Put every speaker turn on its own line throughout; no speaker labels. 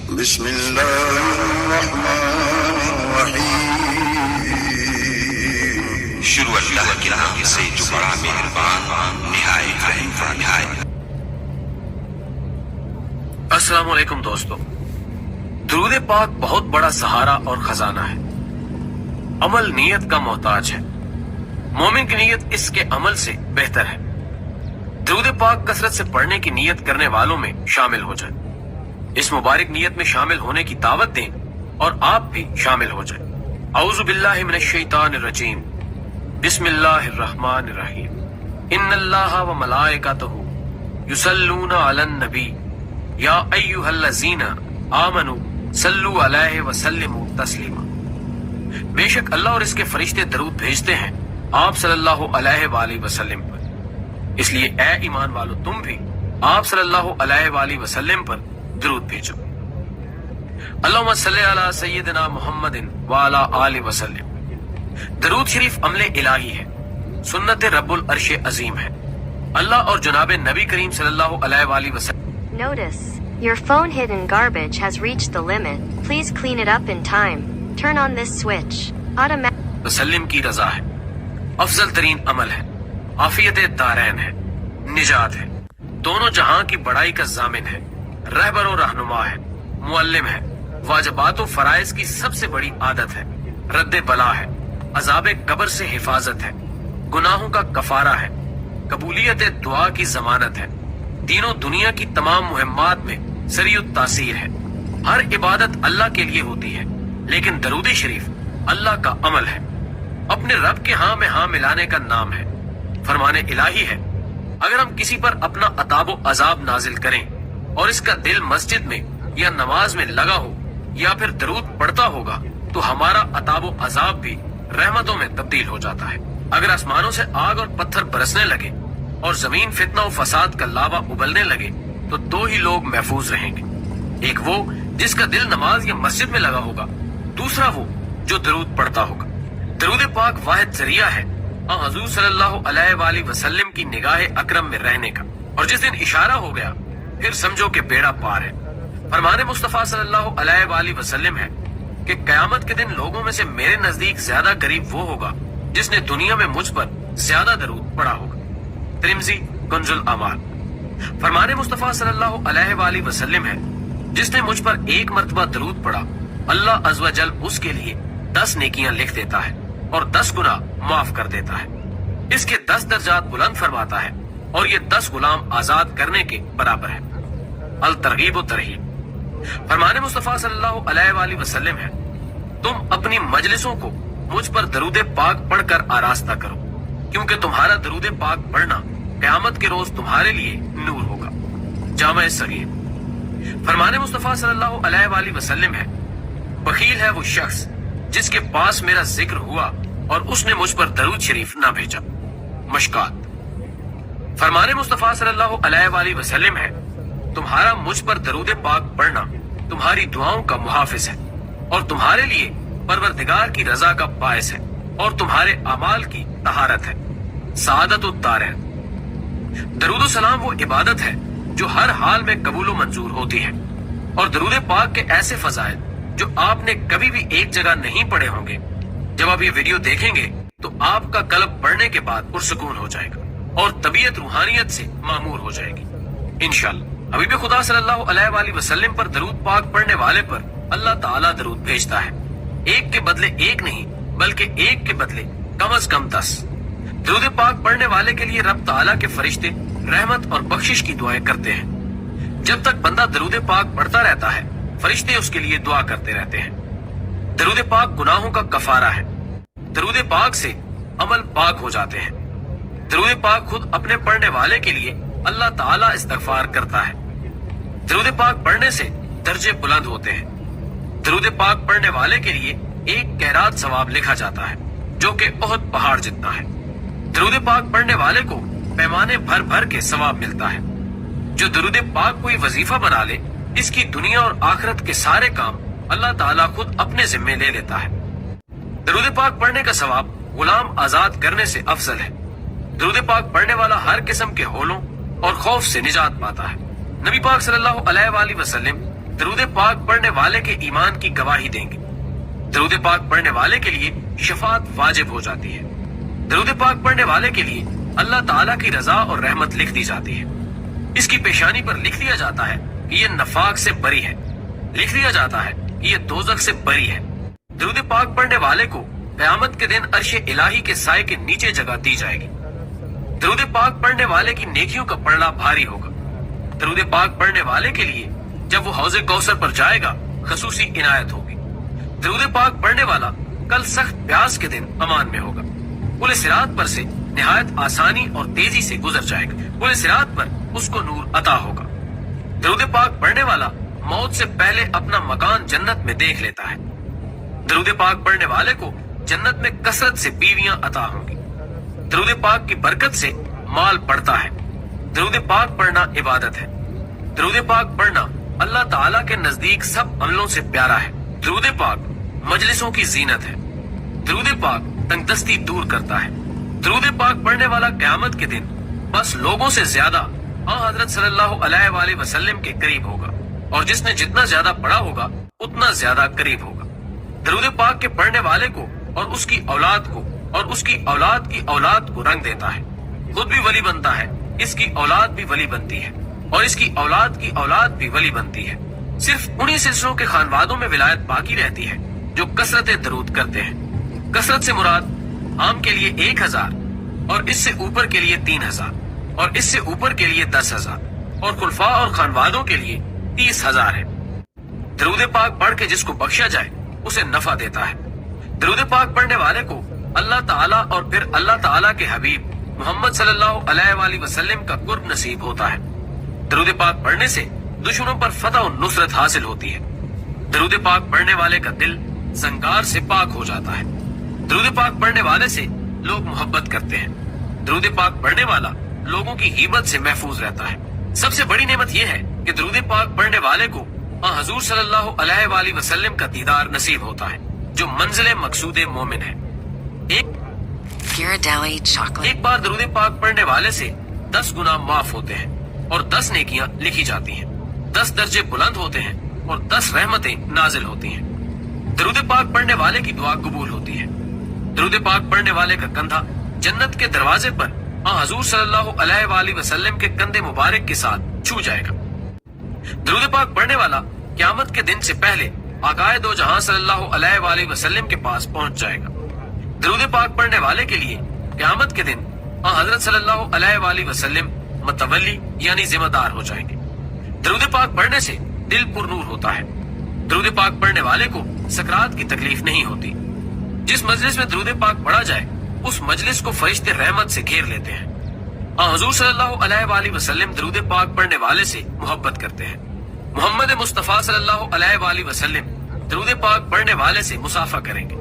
بسم اللہ الرحمن الرحیم۔
شروع اللہ کے نام سے جو بڑا مہربان نہایت رحم فرمائے۔
السلام علیکم دوستو، درود پاک بہت بڑا سہارا اور خزانہ ہے۔ عمل نیت کا محتاج ہے، مومن کی نیت اس کے عمل سے بہتر ہے۔ درود پاک کثرت سے پڑھنے کی نیت کرنے والوں میں شامل ہو جائے۔ اس مبارک نیت میں شامل ہونے کی دعوت دیں اور آپ بھی شامل ہو جائیں۔ اعوذ باللہ من الشیطان الرجیم، بسم اللہ الرحمن الرحیم۔ ان اللہ و ملائکتہ یصلون علی النبی یا ایھا الذین آمنوا صلوا علیہ وسلموا تسلیما۔ بے شک اللہ اور اس کے فرشتے درود بھیجتے ہیں آپ صلی اللہ علیہ وآلہ وسلم پر، اس لیے اے ایمان والو تم بھی آپ صلی اللہ علیہ وآلہ وسلم پر درود بھیجو۔ اللہم صلی علی سیدنا محمد وعلی آلہ وسلم۔ درود شریف عمل الہی ہے، سنت رب العرش عظیم ہے۔ اللہ اور جناب نبی کریم صلی اللہ علیہ وآلہ وسلم۔
Notice, your phone hidden garbage has reached the limit. Please clean it up in time. Turn on this switch.
وسلم کی رضا ہے، افضل ترین عمل ہے، عافیت دارین ہے، نجات ہے، دونوں جہاں کی بڑائی کا ضامن ہے، رہبر و رہنما ہے، معلم ہے، واجبات و فرائض کی سب سے بڑی عادت ہے، رد بلا ہے، عذاب قبر سے حفاظت ہے، گناہوں کا کفارہ ہے، قبولیت دعا کی ضمانت ہے، دین و دنیا کی تمام مہمات میں سریع التاثیر ہے۔ ہر عبادت اللہ کے لیے ہوتی ہے، لیکن درود شریف اللہ کا عمل ہے، اپنے رب کے ہاں میں ہاں ملانے کا نام ہے، فرمان الہی ہے۔ اگر ہم کسی پر اپنا عذاب و عذاب نازل کریں اور اس کا دل مسجد میں یا نماز میں لگا ہو یا پھر درود پڑھتا ہوگا تو ہمارا عذاب و عذاب بھی رحمتوں میں تبدیل ہو جاتا ہے۔ اگر آسمانوں سے آگ اور پتھر برسنے لگے اور زمین فتنہ و فساد کا لاوا ابلنے لگے تو دو ہی لوگ محفوظ رہیں گے، ایک وہ جس کا دل نماز یا مسجد میں لگا ہوگا، دوسرا وہ جو درود پڑھتا ہوگا۔ درود پاک واحد ذریعہ ہے حضور صلی اللہ علیہ وآلہ وسلم کی نگاہ اکرم میں رہنے کا، اور جس دن اشارہ ہو گیا پھر سمجھو کہ بیڑا پار ہے۔ فرمان مصطفیٰ صلی اللہ علیہ وآلہ وسلم ہے کہ قیامت کے دن لوگوں میں سے میرے نزدیک زیادہ قریب وہ ہوگا جس نے دنیا میں مجھ پر زیادہ درود پڑھا ہوگا۔ ترمذی کنز الاعمال۔ فرمان مصطفیٰ صلی اللہ علیہ وآلہ وسلم ہے جس نے مجھ پر ایک مرتبہ درود پڑھا، اللہ عز و جل اس کے لیے 10 نیکیاں لکھ دیتا ہے اور 10 گناہ معاف کر دیتا ہے، اس کے 10 درجات بلند فرماتا ہے اور یہ 10 غلام آزاد کرنے کے برابر ہے۔ الترغیب و ترہیب۔ فرمان مصطفیٰ صلی اللہ علیہ وآلہ وسلم ہے تم اپنی مجلسوں کو مجھ پر درود پاک پڑھ کر آراستہ کرو، کیونکہ تمہارا درود پاک پڑھنا قیامت کے روز تمہارے لیے نور ہوگا۔ جامع صغیر۔ فرمان مصطفیٰ صلی اللہ علیہ وآلہ وسلم ہے بخیل ہے وہ شخص جس کے پاس میرا ذکر ہوا اور اس نے مجھ پر درود شریف نہ بھیجا۔ مشکات۔ فرمان مصطفیٰ صلی اللہ علیہ وآلہ وسلم ہے تمہارا مجھ پر درود پاک پڑھنا تمہاری دعاؤں کا محافظ ہے اور تمہارے لیے پروردگار کی رضا کا باعث ہے اور تمہارے اعمال کی طہارت ہے۔ سعادت الدارین۔ درود و سلام وہ عبادت ہے جو ہر حال میں قبول و منظور ہوتی ہے، اور درود پاک کے ایسے فضائل جو آپ نے کبھی بھی ایک جگہ نہیں پڑھے ہوں گے، جب آپ یہ ویڈیو دیکھیں گے تو آپ کا قلب پڑھنے کے بعد پرسکون ہو جائے گا اور طبیعت روحانیت سے معمور ہو جائے گی انشاءاللہ۔ حبیب خدا صلی اللہ علیہ وآلہ وسلم پر درود پاک پڑھنے والے پر اللہ تعالیٰ درود بھیجتا ہے، ایک کے بدلے ایک نہیں بلکہ ایک کے بدلے کم از کم 10۔ درود پاک پڑھنے والے کے لیے رب تعالیٰ کے فرشتے رحمت اور بخشش کی دعائیں کرتے ہیں۔ جب تک بندہ درود پاک پڑھتا رہتا ہے فرشتے اس کے لیے دعا کرتے رہتے ہیں۔ درود پاک گناہوں کا کفارہ ہے، درود پاک سے عمل پاک ہو جاتے ہیں۔ درود پاک خود اپنے پڑھنے والے کے لیے اللہ تعالیٰ استغفار کرتا ہے۔ درود پاک پڑھنے سے درجے بلند ہوتے ہیں۔ درود پاک پڑھنے والے کے لیے ایک قیرات ثواب لکھا جاتا ہے جو کہ احد پہاڑ جتنا ہے۔ درود پاک پڑھنے والے کو پیمانے بھر بھر کے ثواب ملتا ہے۔ جو درود پاک کوئی وظیفہ بنا لے اس کی دنیا اور آخرت کے سارے کام اللہ تعالیٰ خود اپنے ذمے لے لیتا ہے۔ درود پاک پڑھنے کا ثواب غلام آزاد کرنے سے افضل ہے۔ درود پاک پڑھنے والا ہر قسم کے ہولوں اور خوف سے نجات پاتا ہے۔ نبی پاک صلی اللہ علیہ وآلہ وسلم درود پاک پڑھنے والے کے ایمان کی گواہی دیں گے۔ درود پاک پڑھنے والے کے لیے شفاعت واجب ہو جاتی ہے۔ درود پاک پڑھنے والے کے لیے اللہ تعالیٰ کی رضا اور رحمت لکھ دی جاتی ہے۔ اس کی پیشانی پر لکھ دیا جاتا ہے کہ یہ نفاق سے بری ہے، لکھ دیا جاتا ہے کہ یہ دوزخ سے بری ہے۔ درود پاک پڑھنے والے کو قیامت کے دن عرش الہی کے سائے کے نیچے جگہ دی جائے گی۔ درود پاک پڑھنے والے کی نیکیوں کا پڑھنا بھاری ہوگا۔ درود پاک پڑھنے والے کے لیے جب وہ حوض کوثر پر جائے گا خصوصی عنایت ہوگی۔ درود پاک پڑھنے والا کل سخت پیاس کے دن امان میں ہوگا۔ پل صراط پر سے نہایت آسانی اور تیزی سے گزر جائے گا۔ پل صراط پر اس کو نور عطا ہوگا۔ درود پاک پڑھنے والا موت سے پہلے اپنا مکان جنت میں دیکھ لیتا ہے۔ درود پاک پڑھنے والے کو جنت میں کثرت سے بیویاں عطا ہوں گی۔ درود پاک کی برکت سے مال بڑھتا ہے۔ درود پاک پڑھنا عبادت ہے۔ درود پاک پڑھنا اللہ تعالیٰ کے نزدیک سب عملوں سے پیارا ہے۔ درود پاک مجلسوں کی زینت ہے۔ درود پاک تنگ دستی دور کرتا ہے۔ درود پاک پڑھنے والا قیامت کے دن بس لوگوں سے زیادہ حضرت صلی اللہ علیہ وآلہ وسلم کے قریب ہوگا، اور جس نے جتنا زیادہ پڑھا ہوگا اتنا زیادہ قریب ہوگا۔ درود پاک کے پڑھنے والے کو اور اس کی اولاد کو اور اس کی اولاد کی اولاد کو رنگ دیتا ہے۔ خود بھی ولی بنتا ہے، اس کی اولاد بھی ولی بنتی ہے، اور اس کی اولاد بھی ولی بنتی ہے۔ صرف انہی سلسلوں کے خانوادوں میں ولایت باقی رہتی ہے جو کثرت درود کرتے ہیں۔ کثرت سے مراد عام کے لیے 1000، اور اس سے اوپر کے لیے 3000، اور اس سے اوپر کے لیے 10,000، اور خلفاء اور خانوادوں کے لیے 30,000 ہے۔ درود پاک پڑھ کے جس کو بخشا جائے اسے نفع دیتا ہے۔ درود پاک پڑھنے والے کو اللہ تعالیٰ اور پھر اللہ تعالیٰ کے حبیب محمد صلی اللہ علیہ وآلہ وسلم کا قرب نصیب ہوتا ہے۔ درود پاک پڑھنے سے دشمنوں پر فتح و نصرت حاصل ہوتی ہے۔ درود پاک پڑھنے والے کا دل زنگار سے پاک ہو جاتا ہے۔ درود پاک پڑھنے والے سے لوگ محبت کرتے ہیں۔ درود پاک پڑھنے والا لوگوں کی غیبت سے محفوظ رہتا ہے۔ سب سے بڑی نعمت یہ ہے کہ درود پاک پڑھنے والے کو حضور صلی اللہ علیہ وآلہ وسلم کا دیدار نصیب ہوتا ہے، جو منزل مقصود مومن ہے۔ ایک بار درود پاک پڑھنے والے سے 10 گناہ معاف ہوتے ہیں اور 10 نیکیاں لکھی جاتی ہیں، 10 درجے بلند ہوتے ہیں اور 10 رحمتیں نازل ہوتی ہیں۔ درود پاک پڑھنے والے کی دعا قبول ہوتی ہے۔ درود پاک پڑھنے والے کا کندھا جنت کے دروازے پر حضور صلی اللہ علیہ وآلہ وسلم کے کندھے مبارک کے ساتھ چھو جائے گا۔ درود پاک پڑھنے والا قیامت کے دن سے پہلے آقائے دو جہاں صلی اللہ علیہ وآلہ وسلم کے پاس پہنچ جائے گا۔ درود پاک پڑھنے والے کے لیے قیامت کے دن حضرت صلی اللہ علیہ وآلہ وسلم متولی یعنی ذمہ دار ہو جائیں گے۔ درود پاک پڑھنے سے دل پر نور ہوتا ہے۔ درود پاک پڑھنے والے کو سکرات کی تکلیف نہیں ہوتی۔ جس مجلس میں درود پاک پڑھا جائے اس مجلس کو فرشتے رحمت سے گھیر لیتے ہیں۔ حضور صلی اللہ علیہ وآلہ وسلم درود پاک پڑھنے والے سے محبت کرتے ہیں۔ محمد مصطفیٰ صلی اللہ علیہ وآلہ وسلم درود پاک پڑھنے والے سے مصافحہ کریں گے۔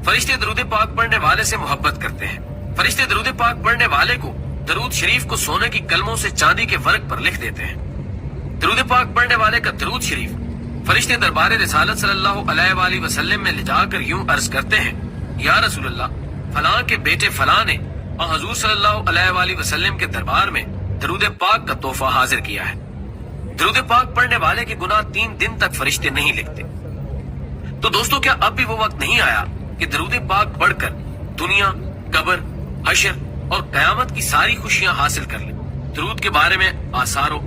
فرشتے درود پاک پڑھنے والے سے محبت کرتے ہیں۔ فرشتے درود پاک پڑھنے والے کو درود شریف کو سونے کی کلموں سے چاندی کے ورق پر لکھ دیتے ہیں۔ درود پاک پڑھنے والے کا درود شریف فرشتے دربار رسالت صلی اللہ علیہ وآلہ وسلم میں لے جا کر یوں عرض کرتے ہیں، یا رسول اللہ، فلاں کے بیٹے فلاں نے حضور صلی اللہ علیہ وآلہ وسلم کے دربار میں درود پاک کا تحفہ حاضر کیا ہے۔ درود پاک پڑھنے والے کے گناہ 3 دن تک فرشتے نہیں لکھتے۔ تو دوستو، کیا اب بھی وہ وقت نہیں آیا کہ درود پاک پڑھ کر دنیا، قبر، حشر اور قیامت کی ساری خوشیاں حاصل کر لیں؟ درود کے بارے میں آثار و